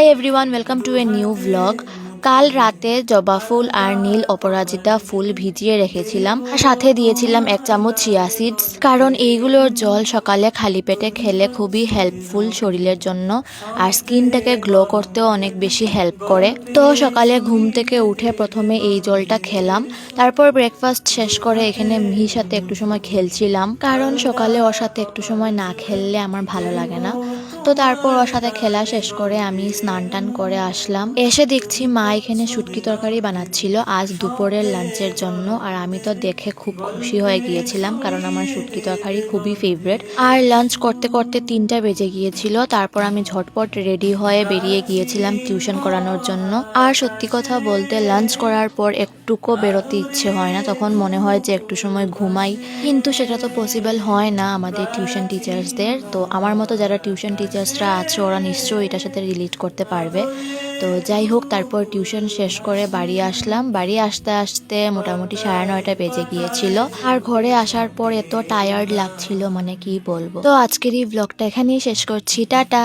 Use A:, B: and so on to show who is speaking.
A: Hi everyone, welcome to a new vlog. কাল রাতে জবা ফুল আর নীল অপরাজিতা ফুল ভিজিয়ে রেখেছিলাম, সাথে দিয়েছিলাম 1 চামচ চিয়া সিডস, কারণ এইগুলোর জল সকালে খালি পেটে খেলে খুবই হেল্পফুল শরীরের জন্য, আর স্কিনটাকে গ্লো করতেও অনেক বেশি হেল্প করে। তো সকালে ঘুম থেকে উঠে প্রথমে এই জলটা খেলাম, তারপর ব্রেকফাস্ট শেষ করে এখানে মিহির সাথে একটু সময় খেলছিলাম, কারণ সকালে ওর সাথে একটু সময় না খেললে আমার ভালো লাগে না। তো তারপর ওর সাথে খেলা শেষ করে আমি স্নান টান করে আসলাম, এসে দেখছি মা এখানে শুটকি তরকারি বানাচ্ছিল আজ দুপুরের লাঞ্চের জন্য। আর আমি তো দেখে খুব খুশি হয়ে গিয়েছিলাম, কারণ আমার শুটকি তরকারি খুবই ফেভারিট। আর লাঞ্চ করতে করতে 3টা বেজে গিয়েছিল। তারপর আমি ঝটপট রেডি হয়ে বেরিয়ে গিয়েছিলাম টিউশন করানোর জন্য। আর সত্যি কথা বলতে লাঞ্চ করার পর একটুকু বেরোতে ইচ্ছে হয় না, তখন মনে হয় যে একটু সময় ঘুমাই, কিন্তু সেটা তো পসিবল হয় না আমাদের টিউশন টিচার্সদের। তো আমার মতো যারা টিউশন টিচার্সরা আছে ওরা নিশ্চয়ই এটার সাথে রিলেট করতে পারবে। তো যাই হোক, তারপর টিউশন শেষ করে বাড়ি আসলাম। বাড়ি আসতে আসতে মোটামুটি 9:30 বেজে গিয়েছিল। আর ঘরে আসার পর এত টায়ার্ড লাগছিল, মানে কি বলবো। তো আজকের এই ব্লগটা এখানেই শেষ করছি, টাটা।